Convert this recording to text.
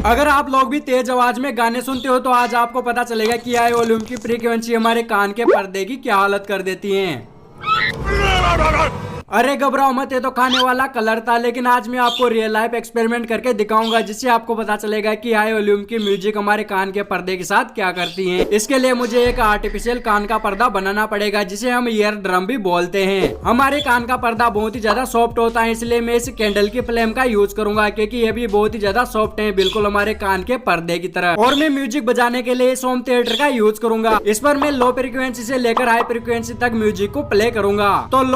अगर आप लोग भी तेज आवाज में गाने सुनते हो तो आज आपको पता चलेगा कि हाई वॉल्यूम की फ्रीक्वेंसी हमारे कान के पर्दे की क्या हालत कर देती है। अरे घबराओ मत, ये तो खाने वाला कलर था, लेकिन आज मैं आपको रियल लाइफ एक्सपेरिमेंट करके दिखाऊंगा जिससे आपको पता चलेगा कि हाई वॉल्यूम की म्यूजिक हमारे कान के पर्दे के साथ क्या करती है। इसके लिए मुझे एक आर्टिफिशियल कान का पर्दा बनाना पड़ेगा जिसे हम ईयर ड्रम भी बोलते हैं। हमारे कान का पर्दा बहुत ही ज्यादा सॉफ्ट होता है, इसलिए मैं इस कैंडल की फ्लेम का यूज करूंगा क्योंकि ये भी बहुत ही ज्यादा सॉफ्ट है, बिल्कुल हमारे कान के पर्दे की तरह। और मैं म्यूजिक बजाने के लिए इस होम थिएटर का यूज करूंगा। इस पर मैं लो फ्रिक्वेंसी से लेकर हाई फ्रिक्वेंसी तक म्यूजिक को प्ले करूंगा। तो